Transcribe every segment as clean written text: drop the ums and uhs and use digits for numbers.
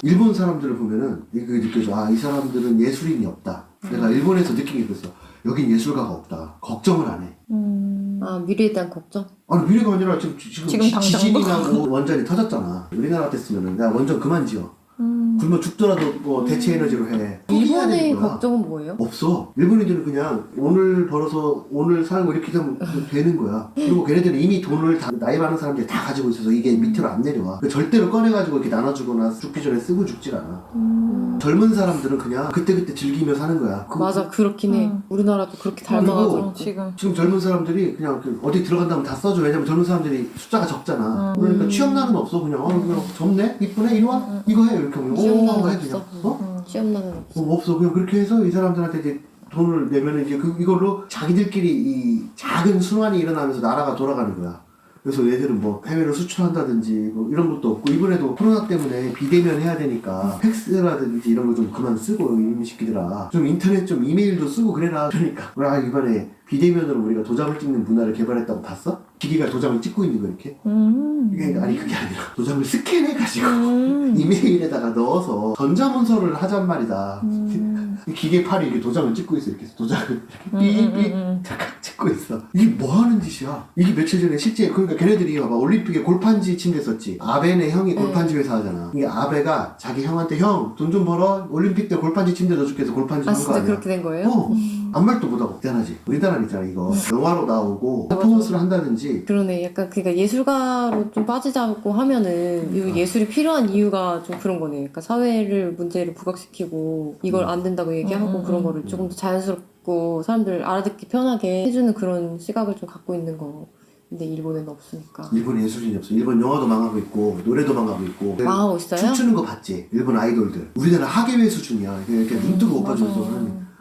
일본 사람들을 보면은 이게 느껴져. 아, 이 사람들은 예술인이 없다. 내가 일본에서 느낀 게 그랬어. 여긴 예술가가 없다. 걱정을 안 해. 아, 미래에 대한 걱정? 아니, 미래가 아니라 지금 당장도? 지진이 나고 원전이 터졌잖아. 우리나라 같았으면은 내가 원전 그만 지어. 굶어 죽더라도 뭐 대체 에너지로 해. 일본의 걱정은 뭐예요? 없어. 일본인들은 그냥 오늘 벌어서 오늘 살고 이렇게 되면 되는 거야. 그리고 걔네들은 이미 돈을 다 나이 많은 사람들이 다 가지고 있어서 이게 밑으로 안 내려와. 절대로 꺼내가지고 이렇게 나눠주거나 죽기 전에 쓰고 죽질 않아. 젊은 사람들은 그냥 그때그때 즐기며 사는 거야. 맞아, 그렇긴 해. 우리나라도 그렇게 닮아가지고. 지금 젊은 사람들이 그냥 어디 들어간다면 다 써줘. 왜냐면 젊은 사람들이 숫자가 적잖아. 그러니까 취업난은 없어. 그냥 그냥 젊네? 이쁘네? 이리 와? 이거 해. 이렇게 하면 취업난은 해 없어. 그냥. 취업난은 없어. 없어. 그냥 그렇게 해서 이 사람들한테 이제 돈을 내면은 이제 이걸로 자기들끼리 이 작은 순환이 일어나면서 나라가 돌아가는 거야. 그래서 얘들은 뭐 해외로 수출한다든지 뭐 이런 것도 없고, 이번에도 코로나 때문에 비대면 해야 되니까 팩스라든지 이런 거 좀 그만 쓰고, 이놈 새끼들아 좀 인터넷 좀 이메일도 쓰고 그래라. 그러니까 아, 이번에 비대면으로 우리가 도장을 찍는 문화를 개발했다고 봤어? 기계가 도장을 찍고 있는 거 이렇게? 이게 아니 그게 아니라 도장을 스캔해가지고 이메일에다가 넣어서 전자문서를 하잔 말이다. 기계팔이 이렇게 도장을 찍고 있어. 이렇게 도장을 이렇게 삐삐 잠깐 찍고 있어. 이게 뭐 하는 짓이야? 이게 며칠 전에 실제 그러니까 걔네들이 봐봐, 올림픽에 골판지 침대 썼지. 아베네 형이 골판지 회사 하잖아. 이게 아베가 자기 형한테 형 돈 좀 벌어, 올림픽 때 골판지 침대 넣어줄게 해서 골판지 한 거 진짜 아니야? 그렇게 된 거예요? 아무 말도 못하고 대단하지. 우리나라는 있잖아 이거 영화로 나오고 퍼포먼스를 한다든지. 그러네. 약간 그러니까 예술가로 좀 빠지자고 하면은 이 예술이 필요한 이유가 좀 그런 거네. 그러니까 사회를 문제를 부각시키고 이걸 안 된다고 얘기하고 그런 거를 조금 더 자연스럽고 사람들 알아듣기 편하게 해주는 그런 시각을 좀 갖고 있는 거. 근데 일본에는 없으니까. 일본 예술인이 없어. 일본 영화도 망하고 있고 노래도 망하고 있고. 망하고 있어요? 춤추는 거 봤지? 일본 아이돌들. 우리나라 하계회 수준이야. 이렇게 눈뜨고 못 봐줘서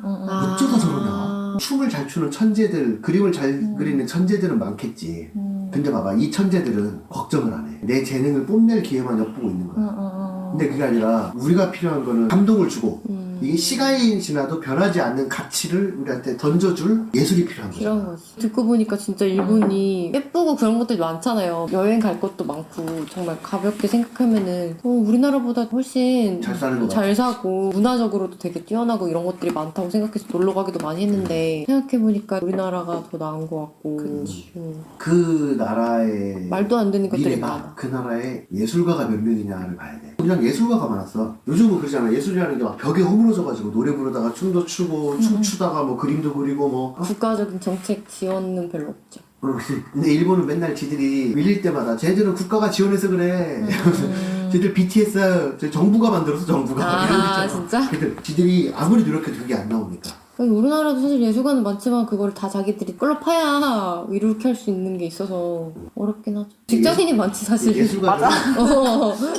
어쩌다 저러냐. 춤을 잘 추는 천재들, 그림을 잘 그리는 천재들은 많겠지. 근데 봐봐, 이 천재들은 걱정을 안 해. 내 재능을 뽐낼 기회만 엿보고 있는 거야. 근데 그게 아니라 우리가 필요한 거는 감동을 주고 이게 시간이 지나도 변하지 않는 가치를 우리한테 던져줄 예술이 필요한 거죠. 필요한 거지. 듣고 보니까 진짜 일본이 예쁘고 그런 것들이 많잖아요. 여행 갈 것도 많고 정말 가볍게 생각하면은 우리나라보다 훨씬 잘 사는 거 잘 사고 문화적으로도 되게 뛰어나고 이런 것들이 많다고 생각해서 놀러 가기도 많이 했는데 생각해보니까 우리나라가 더 나은 것 같고. 그 나라의 말도 안 되는 것들이 미래가, 많아. 그 나라에 예술가가 몇 명이냐를 봐야 돼. 그냥 예술가가 많았어. 요즘은 그러잖아. 예술이라는 게 막 벽에 허물어져가지고 노래 부르다가 춤도 추고 춤추다가 뭐 그림도 그리고 뭐 국가적인 정책 지원은 별로 없죠. 근데 일본은 맨날 지들이 밀릴 때마다 쟤들은 국가가 지원해서 그래. 쟤들 BTS 정부가 만들어서 정부가 아 진짜? 지들이 아무리 노력해도 그게 안 나오니까. 우리나라도 사실 예술가는 많지만 그걸 다 자기들이 끌러 파야 이렇게 할 수 있는 게 있어서 어렵긴 하죠. 직장인이 많지 사실. 예술가들.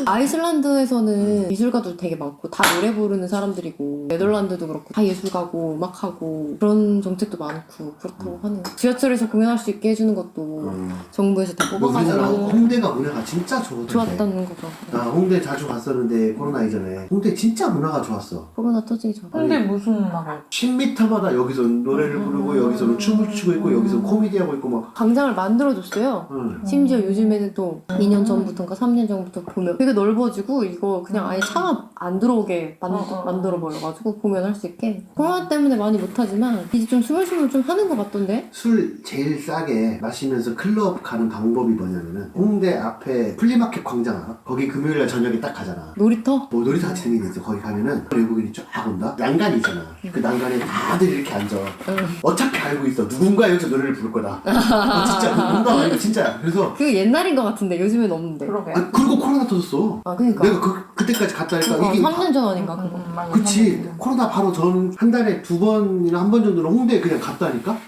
아이슬란드에서는 예술가도 되게 많고 다 노래 부르는 사람들이고 네덜란드도 그렇고 다 예술가고 음악하고 그런 정책도 많고 그렇다고 하네요. 지하철에서 공연할 수 있게 해주는 것도 정부에서 다 우리나라 뽑아가지고 홍대가 문화가 진짜 좋았다는 거죠. 나 홍대 자주 갔었는데 코로나 이전에 홍대 진짜 문화가 좋았어. 코로나 터지기 전에. 근데 무슨 음악을? 10m마다 여기서 노래를 부르고 여기서는 춤을 추고 있고 여기서 코미디 하고 있고 막. 광장을 만들어줬어요. 심지어 요즘에는 또 2년 전부터인가 3년 전부터 보면 되게 넓어지고 이거 그냥 아예 차가 안 들어오게 만들어버려가지고 공연할 수 있게. 코로나 때문에 많이 못하지만 이제 좀 스물스물 좀 하는 것 같던데? 술 제일 싸게 마시면서 클럽 가는 방법이 뭐냐면은 홍대 앞에 플리마켓 광장 알아? 거기 금요일날 저녁에 딱 가잖아. 놀이터? 뭐 놀이터 같이 생긴 데 있어. 거기 가면은 외국인이 쫙 온다? 난간이 있잖아. 그 난간에 다들 이렇게 앉아. 어차피 알고 있어. 누군가 여기서 노래를 부를 거다. 진짜 농담 아니고 진짜야. 그래서 그거 옛날인 것 같은데 요즘엔 없는데. 그러게. 그리고 코로나 터졌어. 아 그니까. 내가 그때까지 갔다니까. 이게 3년 전 아닌가 그거. 그치. 코로나 바로 전 한 달에 2번이나 한 번 정도는 홍대에 그냥 갔다니까.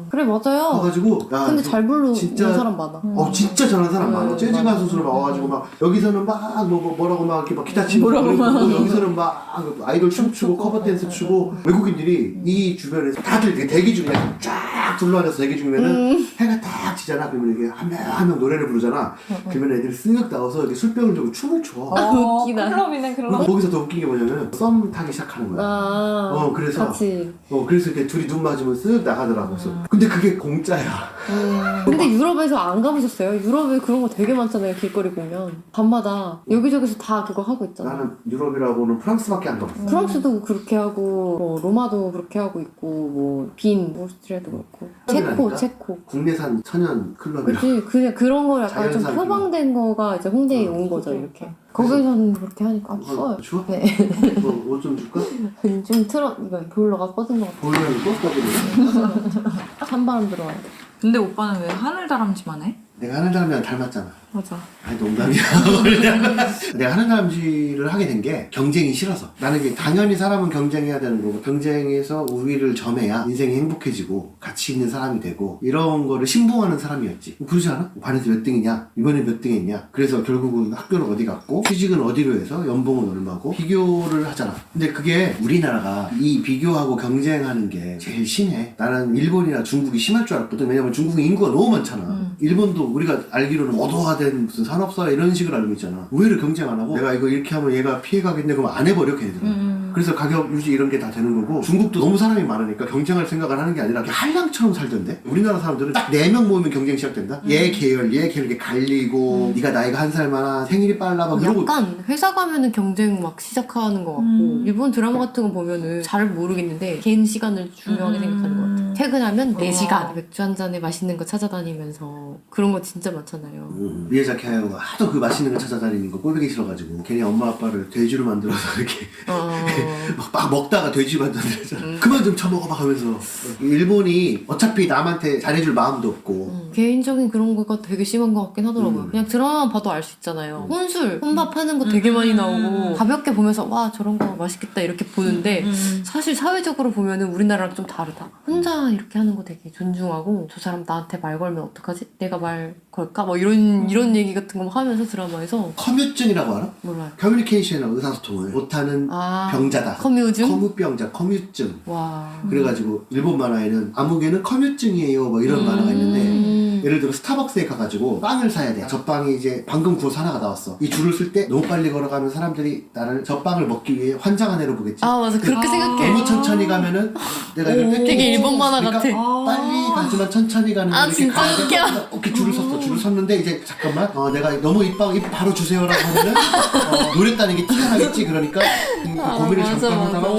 그래 맞아요. 와가지고 야, 근데 잘 부르는 진짜 사람 많아. 진짜 잘하는 사람 많아. 재즈 가수들 와가지고 막 여기서는 막 뭐라고 막 이렇게 막 기타 치고 여기서는 막 아이돌 춤추고 커버 댄스 추고 외국인들이 이 주변에서 다들 대기 중에 쫙 둘러앉아서 대기 중이면은 해가 딱 지잖아. 그러면 이게 한 명 노래를 부르잖아. 그러면 애들이 쓱 나와서 이렇게 술병을 들고 춤을 춰. 웃기다. 클럽이네 클럽. 그리고 거기서 더 웃긴 게 뭐냐면 썸 타기 시작하는 거야. 그래서 같이. 그래서 이렇게 둘이 눈 맞으면 쓱 나가더라고. 근데 그게 공짜야. 근데 유럽에서 안 가보셨어요? 유럽에 그런 거 되게 많잖아요. 길거리 보면 밤마다 여기저기서 다 그거 하고 있잖아. 나는 유럽이라고는 프랑스밖에 안 가봤어. 프랑스도 그렇게 하고 뭐 로마도 그렇게 하고 있고 뭐 빈, 오스트리아도 그렇고 클럽이라니까? 체코 국내산 천연 클럽이라. 그치 그냥 그런 거 약간 좀 자연산 표방된 거가 이제 홍대에 온 거죠 이렇게. 거기서는 그렇게 하니까 추워요. 추워? 네. 옷 좀 줄까? 좀 틀어 이거 보일러가 꺼진 것 같아. 보일러는 껐거든. 찬바람 들어와요. 근데 오빠는 왜 하늘 다람쥐만 해? 내가 하는 사람이랑 닮았잖아. 맞아. 아니 농담이야. 내가 하는 사람질을 하게 된 게 경쟁이 싫어서. 나는 이게 당연히 사람은 경쟁해야 되는 거고 경쟁에서 우위를 점해야 인생이 행복해지고 가치 있는 사람이 되고 이런 거를 신봉하는 사람이었지. 그러지 않아? 반에서 몇 등이냐? 이번에 몇 등 했냐? 그래서 결국은 학교는 어디 갔고 취직은 어디로 해서 연봉은 얼마고 비교를 하잖아. 근데 그게 우리나라가 이 비교하고 경쟁하는 게 제일 심해. 나는 일본이나 중국이 심할 줄 알았거든. 왜냐면 중국은 인구가 너무 많잖아. 일본도 우리가 알기로는 어도화된 무슨 산업사회 이런 식으로 알고 있잖아. 의외로 경쟁 안 하고 내가 이거 이렇게 하면 얘가 피해가겠네 그러면 안 해버려 걔네들은. 그래서 가격 유지 이런 게 다 되는 거고 중국도 너무 사람이 많으니까 경쟁할 생각을 하는 게 아니라 한량처럼 살던데. 우리나라 사람들은 딱 4명 모이면 경쟁 시작된다. 얘 계열 이렇게 갈리고 네가 나이가 한 살 많아 생일이 빨라 막 이러고. 약간 회사 가면은 경쟁 막 시작하는 것 같고 일본 드라마 같은 거 보면은 잘 모르겠는데 개인 시간을 중요하게 생각하는 것 같아. 퇴근하면 4시간 맥주 한 잔에 맛있는 거 찾아다니면서 그런 거 진짜 많잖아요. 미야자키 하야오가 하도 그 맛있는 거 찾아다니는 거 꼴보기 싫어가지고 걔네 엄마 아빠를 돼지로 만들어서 이렇게 막 먹다가 돼지 만들었잖아. 그만 좀 처먹어 봐 하면서. 일본이 어차피 남한테 잘해줄 마음도 없고 개인적인 그런 거가 되게 심한 것 같긴 하더라고요. 그냥 드라마만 봐도 알 수 있잖아요. 혼술, 혼밥 하는 거 되게 많이 나오고 가볍게 보면서 와 저런 거 맛있겠다 이렇게 보는데 사실 사회적으로 보면은 우리나라랑 좀 다르다. 혼자 이렇게 하는 거 되게 존중하고 저 사람 나한테 말 걸면 어떡하지? 내가 말 걸까? 뭐 이런 얘기 같은 거 하면서 드라마에서 커뮤증이라고 알아? 몰라요. 커뮤니케이션이나 의사소통을 못하는 병자다. 커뮤증? 커뮤병자, 커뮤증. 와. 그래가지고 일본 만화에는 아무개는 커뮤증이에요 뭐 이런 만화가 있는데 예를 들어 스타벅스에 가가지고 빵을 사야 돼. 젖빵이 이제 방금 구워서 하나가 나왔어. 이 줄을 쓸 때 너무 빨리 걸어가면 사람들이 나를 젖빵을 먹기 위해 환장한 애로 보겠지. 아 맞아 그렇게 생각해. 너무 천천히 가면은 내가 이걸 뺏기고 되게 일본 만화 그러니까 같아. 빨리 가지만 천천히 가는 아, 이렇게 진짜 가야 돼. 웃겨. 이렇게 줄을 섰어. 줄을 섰는데 이제 잠깐만 내가 너무 입 바로 주세요라고 하면은 노렸다는 게 티가 나겠지. 그러니까 고민을 맞아, 잠깐 맞아. 하다가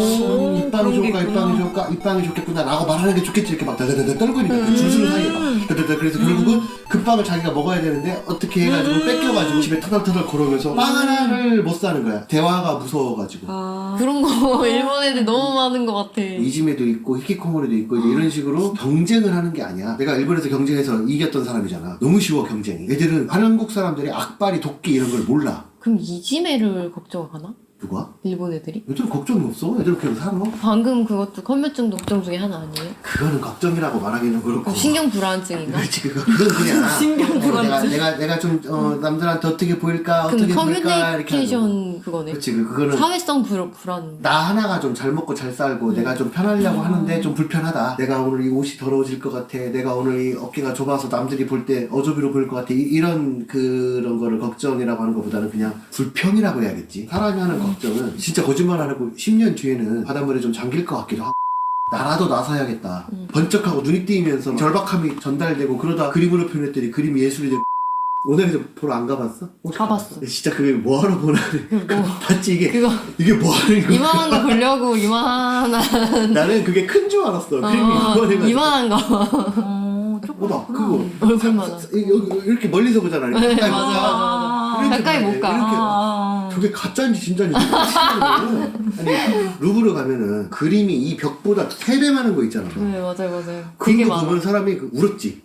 입방이 좋을까 입방이 좋을까 입방이 좋겠구나 라고 말하는 게 좋겠지. 이렇게 막 달달달 떨고니까 그 줄수는 사이에 막 달달달. 그래서 결국은 그 빵을 자기가 먹어야 되는데 어떻게 해가지고 뺏겨가지고 집에 터덜터덜 걸어오면서 빵 하나를 못 사는 거야. 대화가 무서워가지고. 그런 거 일본 애들 너무 많은 것 같아. 이지메도 있고 히키코모리도 있고 이제 이런 식으로 경쟁을 하는 게 아니야. 내가 일본에서 경쟁해서 이겼던 사람이잖아. 너무 쉬워 경쟁이. 애들은 한국 사람들이 악바리 도끼 이런 걸 몰라. 그럼 이지메를 걱정하나? 누가? 일본 애들이? 애들은 걱정이 없어. 애들은 그냥 살아. 방금 그것도 커뮤증 걱정 중에 하나 아니에요? 그거는 걱정이라고 말하기는 그렇고. 그럼 신경 불안증인가? 그렇지 그건 그냥 신경 불안증. 내가 좀 남들한테 어떻게 보일까 그럼 어떻게 보일까 이렇게 하는 거. 커뮤니케이션 그거네. 그렇지 그거는 사회성 불안. 나 하나가 좀 잘 먹고 잘 살고 내가 좀 편하려고 하는데 좀 불편하다. 내가 오늘 이 옷이 더러워질 것 같아. 내가 오늘 이 어깨가 좁아서 남들이 볼 때 어조비로 보일 것 같아. 이런 그런 거를 걱정이라고 하는 것보다는 그냥 불평이라고 해야겠지. 사람이 하는 걱정은 진짜 거짓말 안 하고 10년 뒤에는 바닷물에 좀 잠길 것 같기도 하고 나라도 나서야겠다. 번쩍하고 눈이 띄면서 절박함이 전달되고 그러다 그림으로 표현했더니 그림이 예술이 되고. 오늘에서 보러 안 가봤어? 가봤어. 진짜 그게 뭐하러 보나는 봤지 이게 그거 이게 뭐하는 거야? 이만한 거 보려고 이만한 나는 그게 큰 줄 알았어. 그림이 이만해가지고. 이만한 거 조금 봐봐 그거 얼굴만 여기 이렇게 멀리서 보잖아. 이렇게 네, 가까이 맞아, 못 가. 맞아. 이렇게 가까이 봐야 못 돼. 가. 이렇게 저게 가짜인지 진짜인지 아니 루브르 가면은 그림이 이 벽보다 3배 많은 거 있잖아. 네 맞아요 되게 그거 많아. 보면 사람이 울었지.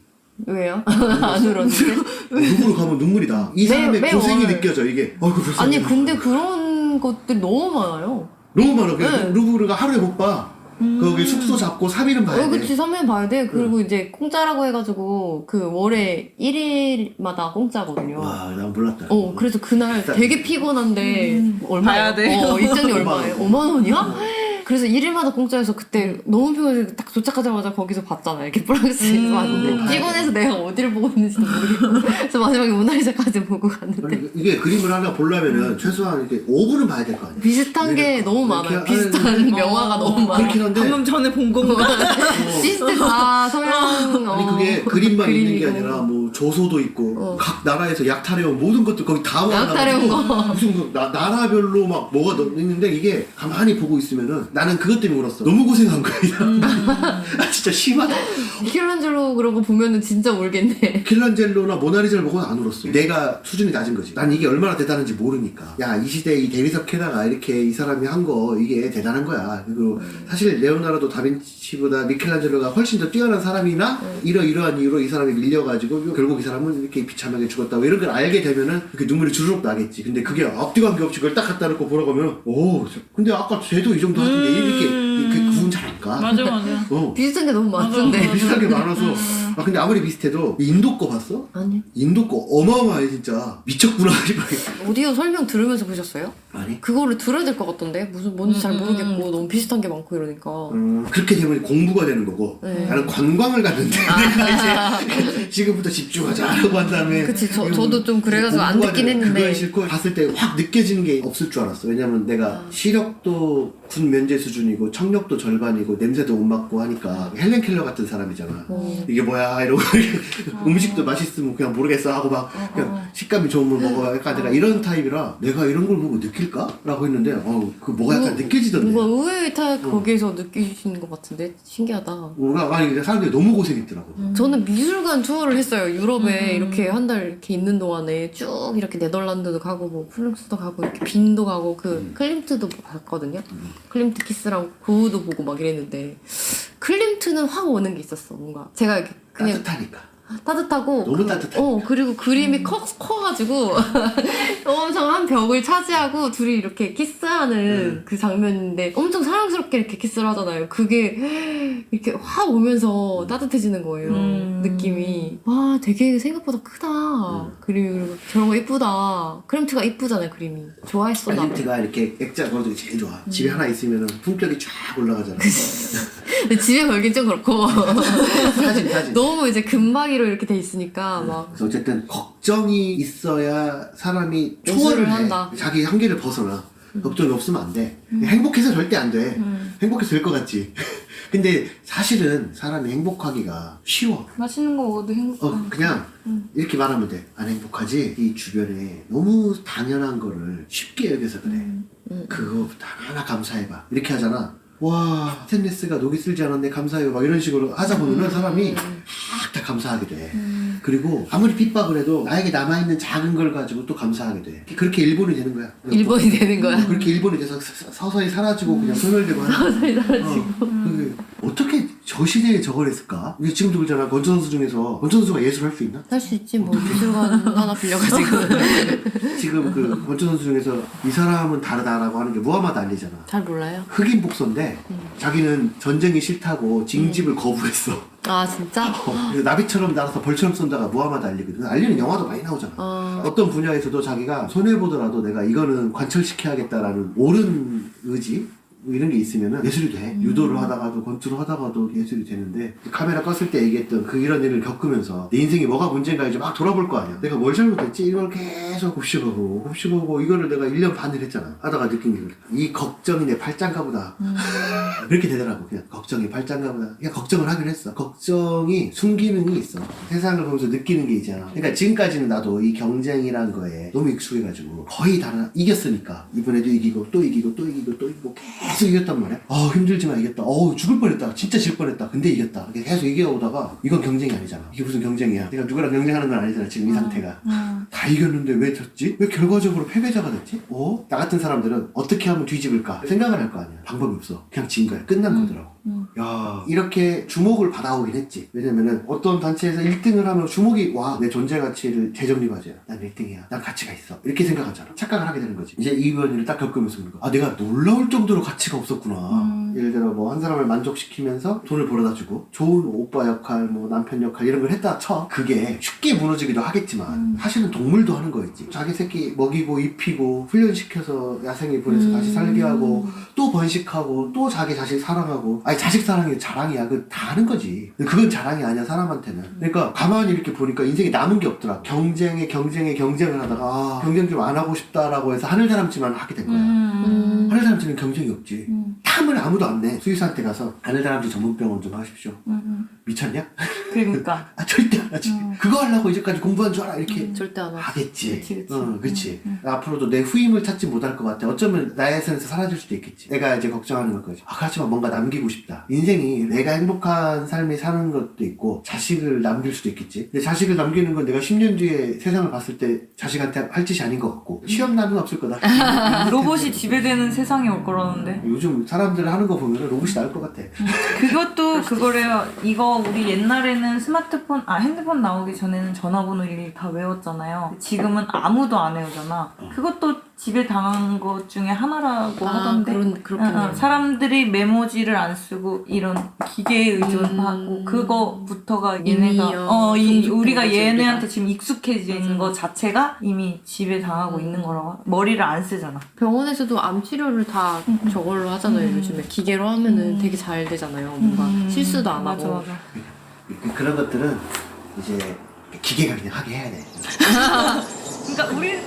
왜요? 안 울었는데? 루브르 가면 눈물이 나. 이 사람의 매월. 고생이 느껴져 이게. 어이구 불쌍해. 아니 근데 그런 것들 너무 많아요. 너무 많아. 그냥 네. 루브르가 하루에 못 봐. 거기 숙소 잡고 3일은 봐야 돼. 그치 3일 봐야 돼. 그리고 이제 공짜라고 해가지고 그 월에 1일마다 공짜거든요. 와, 난 몰랐다. 그래서 그날 되게 피곤한데 얼마예요? 봐야 돼. 입장료 5만 원. 얼마예요? 5만 원이야? 그래서 1일마다 공짜여서 그때 너무 피곤해서 딱 도착하자마자 거기서 봤잖아. 이렇게 프랑스에서 봤는데 피곤해서 내가 어디를 보고 있는지도 모르겠고 그래서 마지막에 모나리자까지 보고 갔는데 아니, 이게 그림을 하나 보려면은 최소한 이렇게 5분은 봐야 될 거 아니야. 비슷한 게 너무 많아요. 비슷한 명화가 너무 많아요. 그렇긴 한데 방금 전에 본 건가? 시스템 다 서양 아니 그게 그림만 있는 게 그림이고. 아니라 뭐 조소도 있고 각 나라에서 약탈해온 모든 것들 거기 다 약탈해온 모아놔가지고 무슨 그 나라별로 막 뭐가 있는데 이게 가만히 보고 있으면은 나는 그것 때문에 울었어. 너무 고생한 거야. 아, 진짜 심하다. 미켈란젤로 그런 거 보면은 진짜 울겠네. 미켈란젤로나 모나리자를 보고는 안 울었어. 내가 수준이 낮은 거지. 난 이게 얼마나 대단한지 모르니까. 야, 이 시대에 이 대리석 캐나가 이렇게 이 사람이 한 거 이게 대단한 거야. 그리고 사실 레오나르도 다빈치보다 미켈란젤로가 훨씬 더 뛰어난 사람이나 이러이러한 이유로 이 사람이 밀려가지고 결국 이 사람은 이렇게 비참하게 죽었다. 이런 걸 알게 되면은 이렇게 눈물이 주르륵 나겠지. 근데 그게 앞뒤 관계 없이 그걸 딱 갖다 놓고 보러 가면 근데 아까 쟤도 이 정도 하던데 이렇게 그 구분 잘 안 가. 맞아. 비슷한 게 너무 많던데. 비슷한 게 많아서 근데 아무리 비슷해도 인도 거 봤어? 아니 인도 거 어마어마해 진짜. 미쳤구나. 오디오 설명 들으면서 보셨어요? 아니 그거를 들어야 될 것 같던데 뭔지 잘 모르겠고 너무 비슷한 게 많고 이러니까 그렇게 되면 공부가 되는 거고 네. 나는 관광을 갔는데 내가 이제 지금부터 집중하자라고 한 다음에 그치 저도 좀 그래가지고 안 듣긴 했는데 그건 싫고 봤을 때 확 느껴지는 게 없을 줄 알았어. 왜냐면 내가 시력도 군 면제 수준이고 청력도 절반이고 냄새도 못 맡고 하니까 헬렌 켈러 같은 사람이잖아. 이게 뭐야 이러고 음식도 맛있으면 그냥 모르겠어 하고 막 그냥 식감이 좋으면 먹어. 약간 내가 이런 타입이라 내가 이런 걸 보고 느낄까? 라고 했는데 그 뭐가 약간 느껴지던데. 뭔가 의외의 거기에서 느끼시는 것 같은데 신기하다. 아니 근데 사람들이 너무 고생했더라고. 저는 미술관 투어를 했어요. 유럽에 이렇게 한 달 이렇게 있는 동안에 쭉 이렇게 네덜란드도 가고 뭐 프랑스도 가고 이렇게 빈도 가고 그 클림트도 봤거든요. 클림트 키스랑 고우도 보고 막 이랬는데 클림트는 확 오는 게 있었어. 뭔가 제가 이렇게 그냥 따뜻하니까. 따뜻하고 너무 따뜻하니까. 그리고 그림이 커가지고 엄청 한 벽을 차지하고 둘이 이렇게 키스하는 그 장면인데 엄청 사랑스럽게 이렇게 키스를 하잖아요. 그게 이렇게 확 오면서 따뜻해지는 거예요. 느낌이 와 되게 생각보다 크다. 그리고 저런 거 이쁘다. 클림트가 이쁘잖아요. 그림이 좋아했어 나. 클림트가 이렇게 액자 걸어두기 제일 좋아. 집에 하나 있으면 품격이 쫙 올라가잖아. 근데 집에 걸긴 좀 그렇고 사진. 너무 이제 금박이로 이렇게 돼 있으니까 막 그래서 어쨌든 걱정이 있어야 사람이 예술을 초월을 해. 한다. 자기 한계를 벗어나. 걱정이 없으면 안 돼. 행복해서 절대 안 돼. 행복해서 될 것 같지. 근데 사실은 사람이 행복하기가 쉬워. 맛있는 거 먹어도 행복. 그냥 이렇게 말하면 돼. 안 행복하지? 이 주변에 너무 당연한 거를 쉽게 여겨서 그래. 그거 하나하나 감사해봐. 이렇게 하잖아. 와, 스테인리스가 녹이 쓸지 않았네, 감사해요. 막 이런 식으로 하다 보면은 사람이 다 감사하게 돼. 그리고 아무리 핍박을 해도 나에게 남아있는 작은 걸 가지고 또 감사하게 돼. 그렇게 일본이 되는 거야. 일본이 되는 거야. 그렇게 일본이 돼서 서서히 사라지고 그냥 소멸되고 하는 거야. 서서히 사라지고. 어떻게 저 시대에 저걸 했을까? 이게 지금도 그렇잖아. 권투 선수 중에서 권투 선수가 예술할 수 있나? 할 수 있지 뭐 미술관 하나 빌려가지고 지금 그 권투 선수 중에서 이 사람은 다르다라고 하는 게 무하마드 알리잖아. 잘 몰라요. 흑인 복서인데 자기는 전쟁이 싫다고 징집을 거부했어. 아 진짜? 그래서 나비처럼 날아서 벌처럼 쏜다가 무하마드 알리거든. 알리는 영화도 많이 나오잖아. 어떤 분야에서도 자기가 손해보더라도 내가 이거는 관철시켜야겠다라는 옳은 의지 뭐 이런 게 있으면은 예술이 돼. 유도를 하다가도 권투를 하다가도 예술이 되는데 카메라 껐을 때 얘기했던 그 이런 일을 겪으면서 내 인생이 뭐가 문제인가 이제 막 돌아볼 거 아니야. 내가 뭘 잘못했지? 이걸 계속 곱씹어보고 이거를 내가 1년 반을 했잖아. 하다가 느낀 게 이 걱정이 내 팔짱가 보다. 그렇게 되더라고. 그냥 걱정이 팔짱가 보다. 그냥 걱정을 하긴 했어. 걱정이 순기능이 있어. 세상을 보면서 느끼는 게 있잖아. 그러니까 지금까지는 나도 이 경쟁이란 거에 너무 익숙해가지고 거의 다 이겼으니까 이번에도 이기고 또 이기고 또 이기고 또 이기고 계속 이겼단 말이야. 힘들지만 이겼다. 죽을 뻔했다. 진짜 질 뻔했다. 근데 이겼다. 계속 이겨오다가 이건 경쟁이 아니잖아. 이게 무슨 경쟁이야. 내가 누구랑 경쟁하는 건 아니잖아. 지금 이 상태가. 다 이겼는데 왜 졌지? 왜 결과적으로 패배자가 됐지? 나 같은 사람들은 어떻게 하면 뒤집을까 생각을 할 거 아니야. 방법이 없어. 그냥 진 거야. 끝난 거더라고. 야, 이렇게 주목을 받아오긴 했지. 왜냐면은 어떤 단체에서 1등을 하면 주목이 와, 내 존재 가치를 재정립하자. 난 1등이야. 난 가치가 있어. 이렇게 생각하잖아. 착각을 하게 되는 거지. 이제 이변이를 딱 겪으면서 그런 거. 아, 내가 놀라울 정도로 가치가 없었구나. 예를 들어 뭐 한 사람을 만족시키면서 돈을 벌어다 주고 좋은 오빠 역할, 뭐 남편 역할 이런 걸 했다 쳐. 그게 쉽게 무너지기도 하겠지만 사실은 동물도 하는 거였지. 자기 새끼 먹이고 입히고 훈련시켜서 야생에 보내서 다시 살게 하고 또 번식하고 또 자기 자식 사랑하고. 아니 자식 사랑이 자랑이야. 그 다 하는 거지. 근데 그건 자랑이 아니야 사람한테는. 그러니까 가만히 이렇게 보니까 인생에 남은 게 없더라. 경쟁을 하다가 아, 경쟁 좀 안 하고 싶다라고 해서 하늘다람쥐만 하게 된 거야. 하늘다람쥐는 경쟁이 없지. 탐을 아무도 안 내. 수의사한테 가서 하늘다람쥐 전문병원 좀 하십시오. 미쳤냐? 그러니까. 아 절대 안 하지. 그거 하려고 이제까지 공부한 줄 알아. 이렇게 절대 안 하지. 하겠지. 그치. 그치. 앞으로도 내 후임을 찾지 못할 것 같아. 어쩌면 나의 에센스 사라질 수도 있겠지. 내가 이제 걱정하는 걸 거지. 아, 그렇지만 뭔가 남기고 싶다. 인생이 내가 행복한 삶이 사는 것도 있고 자식을 남길 수도 있겠지. 근데 자식을 남기는 건 내가 10년 뒤에 세상을 봤을 때 자식한테 할 짓이 아닌 것 같고 취업난은 없을 거다. 로봇이 지배되는 세상이 올 거라는데. 요즘 사람들 하는 거 보면 로봇이 나을 것 같아. 그것도 그거래요. 이거 우리 옛날에는 핸드폰 나오기 전에는 전화번호 일일이 다 외웠잖아요. 지금은 아무도 안 외우잖아. 그것도 지배 당한 것 중에 하나라고 하던데. 그렇겠네요. 사람들이 메모지를 안 쓰고 이런 기계에 의존하고 그거부터가 얘네가 우리가 얘네한테 지금 익숙해진 거 자체가 이미 지배 당하고 있는 거라고. 머리를 안 쓰잖아. 병원에서도 암 치료를 다 저걸로 하잖아요. 요즘에 기계로 하면은 되게 잘 되잖아요. 뭔가 실수도 안 맞아, 하고. 맞아. 그런 것들은 이제 기계가 그냥 하게 해야 돼. 그러니까 머리를